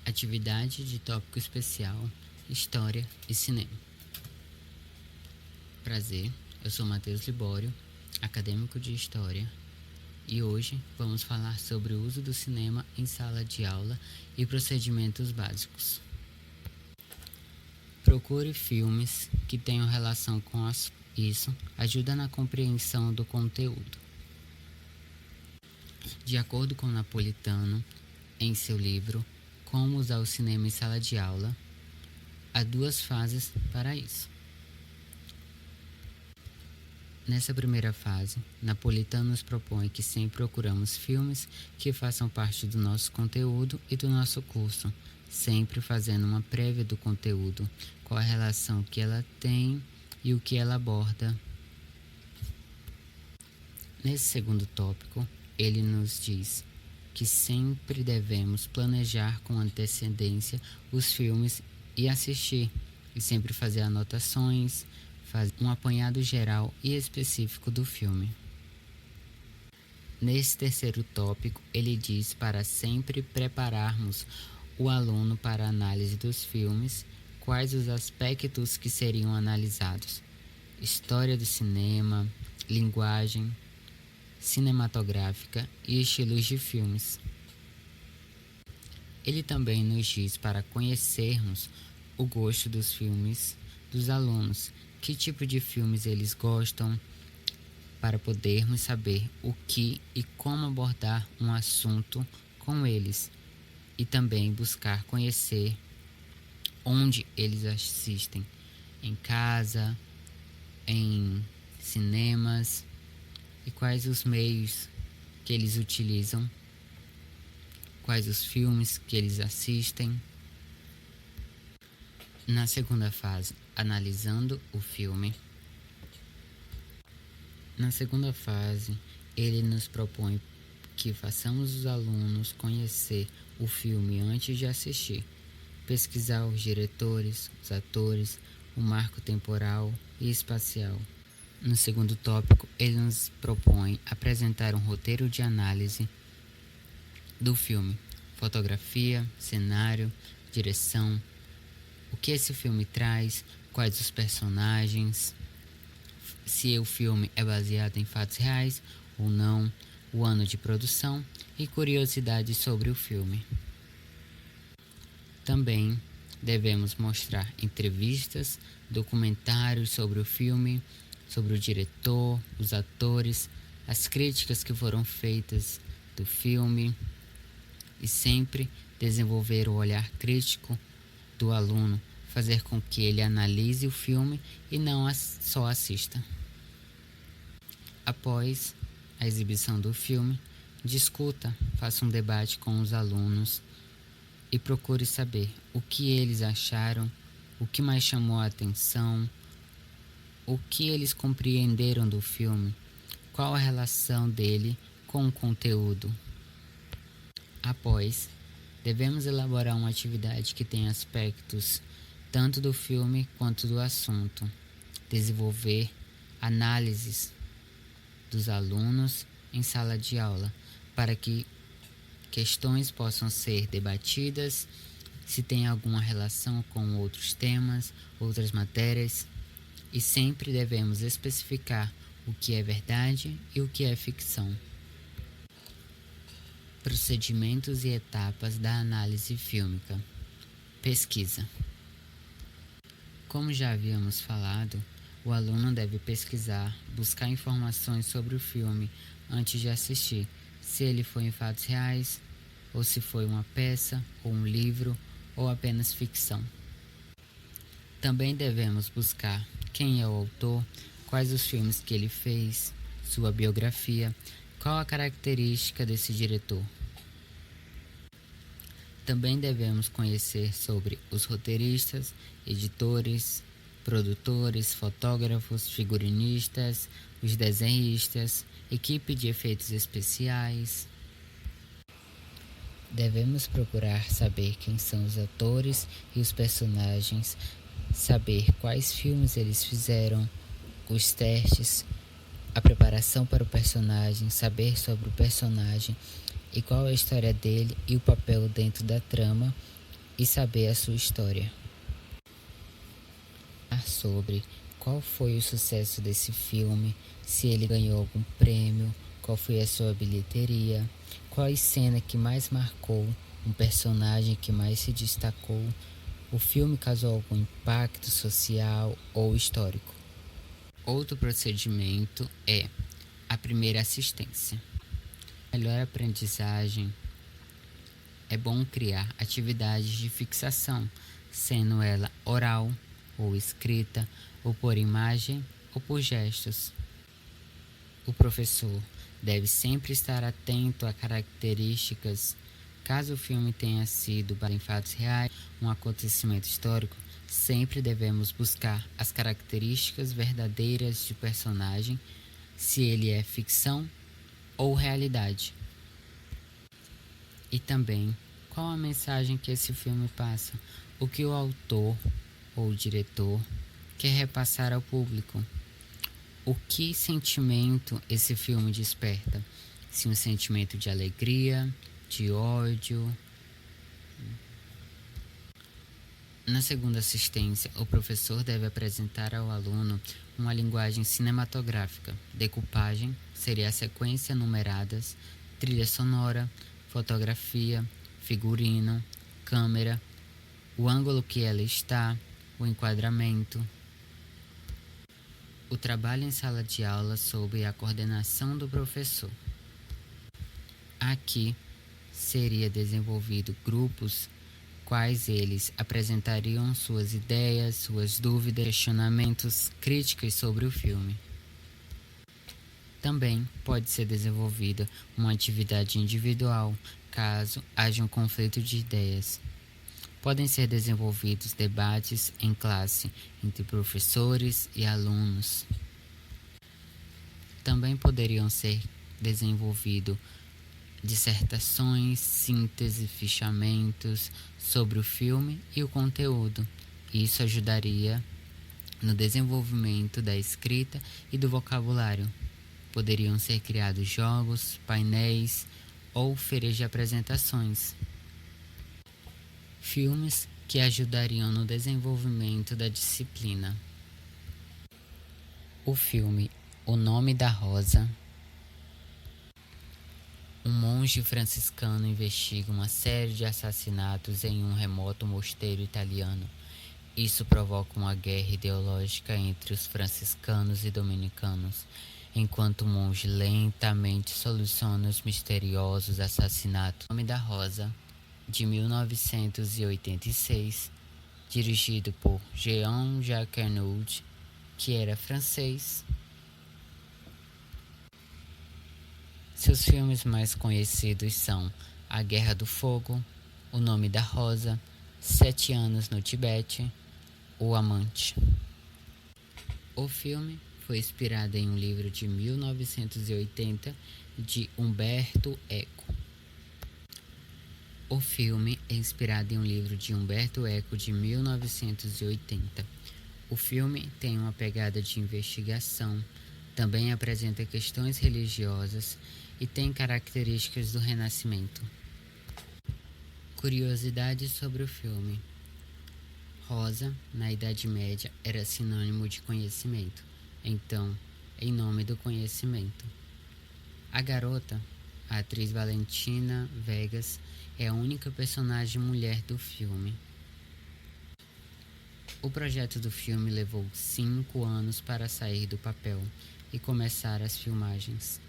Atividade de tópico especial, História e Cinema. Prazer, eu sou Matheus Libório, acadêmico de História, e hoje vamos falar sobre o uso do cinema em sala de aula e procedimentos básicos. Procure filmes que tenham relação com isso, ajuda na compreensão do conteúdo. De acordo com Napolitano, em seu livro Como usar o cinema em sala de aula, há duas fases para isso. Nessa primeira fase, Napolitano nos propõe que sempre procuramos filmes que façam parte do nosso conteúdo e do nosso curso, sempre fazendo uma prévia do conteúdo, qual a relação que ela tem e o que ela aborda. Nesse segundo tópico, ele nos diz que sempre devemos planejar com antecedência os filmes e assistir, e sempre fazer anotações, fazer um apanhado geral e específico do filme. Nesse terceiro tópico, ele diz para sempre prepararmos o aluno para a análise dos filmes, quais os aspectos que seriam analisados: história do cinema, linguagem cinematográfica e estilos de filmes. Ele também nos diz para conhecermos o gosto dos filmes dos alunos, que tipo de filmes eles gostam, para podermos saber o que e como abordar um assunto com eles, e também buscar conhecer onde eles assistem, em casa, em cinemas, e quais os meios que eles utilizam, quais os filmes que eles assistem. Na segunda fase, analisando o filme. Na segunda fase, ele nos propõe que façamos os alunos conhecer o filme antes de assistir, pesquisar os diretores, os atores, o marco temporal e espacial. No segundo tópico, ele nos propõe apresentar um roteiro de análise do filme, fotografia, cenário, direção, o que esse filme traz, quais os personagens, se o filme é baseado em fatos reais ou não, o ano de produção e curiosidades sobre o filme. Também devemos mostrar entrevistas, documentários sobre o filme, sobre o diretor, os atores, as críticas que foram feitas do filme, e sempre desenvolver o olhar crítico do aluno, fazer com que ele analise o filme e não só assista. Após a exibição do filme, discuta, faça um debate com os alunos e procure saber o que eles acharam, o que mais chamou a atenção, o que eles compreenderam do filme, qual a relação dele com o conteúdo. Após, devemos elaborar uma atividade que tenha aspectos tanto do filme quanto do assunto, desenvolver análises dos alunos em sala de aula, para que questões possam ser debatidas, se tem alguma relação com outros temas, outras matérias, e sempre devemos especificar o que é verdade e o que é ficção. Procedimentos e etapas da análise fílmica. Pesquisa. Como já havíamos falado, o aluno deve pesquisar, buscar informações sobre o filme antes de assistir, se ele foi em fatos reais, ou se foi uma peça, ou um livro, ou apenas ficção. Também devemos buscar quem é o autor, quais os filmes que ele fez, sua biografia, qual a característica desse diretor. Também devemos conhecer sobre os roteiristas, editores, produtores, fotógrafos, figurinistas, os desenhistas, equipe de efeitos especiais. Devemos procurar saber quem são os atores e os personagens, saber quais filmes eles fizeram, os testes, a preparação para o personagem, saber sobre o personagem e qual é a história dele e o papel dentro da trama, e saber a sua história. Sobre qual foi o sucesso desse filme, se ele ganhou algum prêmio, qual foi a sua bilheteria, qual a cena que mais marcou, um personagem que mais se destacou, o filme causou algum impacto social ou histórico. Outro procedimento é a primeira assistência. Melhor aprendizagem é bom criar atividades de fixação, sendo ela oral ou escrita, ou por imagem ou por gestos. O professor deve sempre estar atento a características. Caso o filme tenha sido baseado em fatos reais, um acontecimento histórico, sempre devemos buscar as características verdadeiras do personagem, se ele é ficção ou realidade. E também, qual a mensagem que esse filme passa, o que o autor ou o diretor quer repassar ao público. O que sentimento esse filme desperta? Se um sentimento de alegria, de ódio. Na segunda assistência, o professor deve apresentar ao aluno uma linguagem cinematográfica. Decupagem seria a sequência numeradas, trilha sonora, fotografia, figurino, câmera, o ângulo que ela está, o enquadramento. O trabalho em sala de aula sob a coordenação do professor. Aqui seria desenvolvido grupos, quais eles apresentariam suas ideias, suas dúvidas, questionamentos, críticas sobre o filme. Também pode ser desenvolvida uma atividade individual, caso haja um conflito de ideias. Podem ser desenvolvidos debates em classe entre professores e alunos. Também poderiam ser desenvolvidos dissertações, síntese, fichamentos sobre o filme e o conteúdo. Isso ajudaria no desenvolvimento da escrita e do vocabulário. Poderiam ser criados jogos, painéis ou feiras de apresentações. Filmes que ajudariam no desenvolvimento da disciplina. O filme O Nome da Rosa. Um monge franciscano investiga uma série de assassinatos em um remoto mosteiro italiano. Isso provoca uma guerra ideológica entre os franciscanos e dominicanos, enquanto o monge lentamente soluciona os misteriosos assassinatos. O Nome da Rosa, de 1986, dirigido por Jean-Jacques Annaud, que era francês. Seus filmes mais conhecidos são A Guerra do Fogo, O Nome da Rosa, 7 Anos no Tibete, O Amante. O filme foi inspirado em um livro de 1980 de Umberto Eco. O filme é inspirado em um livro de Umberto Eco de 1980. O filme tem uma pegada de investigação, também apresenta questões religiosas e tem características do Renascimento. Curiosidades sobre o filme. Rosa, na Idade Média, era sinônimo de conhecimento, então, em nome do conhecimento. A garota, a atriz Valentina Vegas, é a única personagem mulher do filme. O projeto do filme levou 5 anos para sair do papel e começar as filmagens.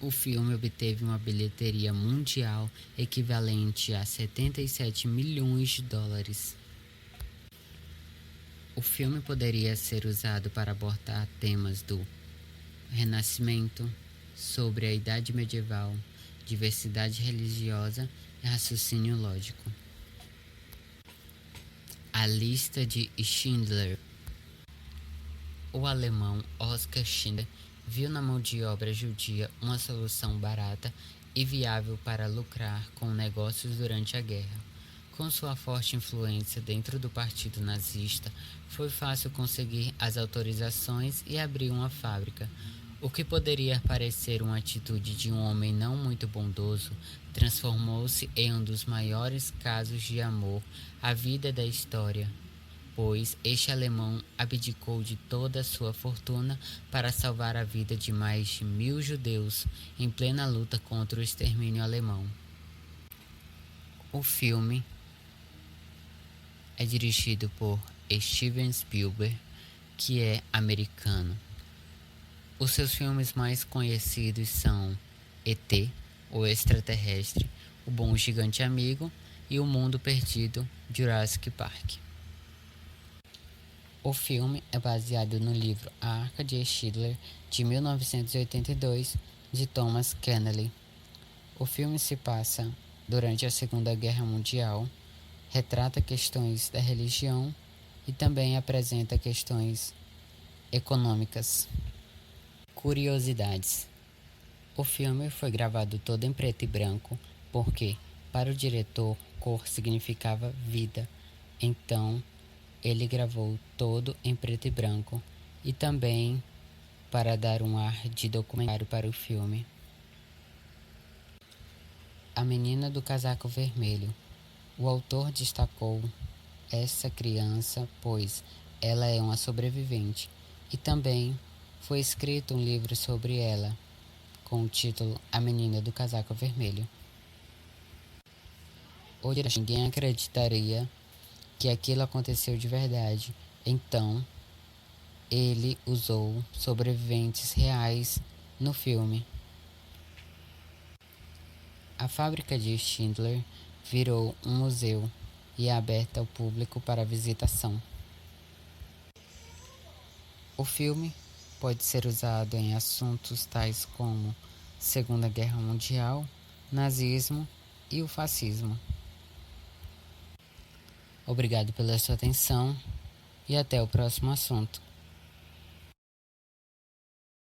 O filme obteve uma bilheteria mundial equivalente a 77 milhões de dólares. O filme poderia ser usado para abordar temas do Renascimento, sobre a Idade Medieval, diversidade religiosa e raciocínio lógico. A Lista de Schindler. O alemão Oskar Schindler viu na mão de obra judia uma solução barata e viável para lucrar com negócios durante a guerra. Com sua forte influência dentro do partido nazista, foi fácil conseguir as autorizações e abrir uma fábrica. O que poderia parecer uma atitude de um homem não muito bondoso transformou-se em um dos maiores casos de amor à vida da história, pois este alemão abdicou de toda a sua fortuna para salvar a vida de mais de 1.000 judeus em plena luta contra o extermínio alemão. O filme é dirigido por Steven Spielberg, que é americano. Os seus filmes mais conhecidos são E.T., o Extraterrestre, O Bom Gigante Amigo e O Mundo Perdido, Jurassic Park. O filme é baseado no livro A Arca de Schindler, de 1982, de Thomas Keneally. O filme se passa durante a Segunda Guerra Mundial, retrata questões da religião e também apresenta questões econômicas. Curiosidades: o filme foi gravado todo em preto e branco porque, para o diretor, cor significava vida, então ele gravou todo em preto e branco e também para dar um ar de documentário para o filme. A Menina do Casaco Vermelho. O autor destacou essa criança, pois ela é uma sobrevivente, e também foi escrito um livro sobre ela, com o título A Menina do Casaco Vermelho. Hoje ninguém acreditaria que aquilo aconteceu de verdade, então ele usou sobreviventes reais no filme. A fábrica de Schindler virou um museu e é aberta ao público para visitação. O filme pode ser usado em assuntos tais como Segunda Guerra Mundial, nazismo e o fascismo. Obrigado pela sua atenção e até o próximo assunto.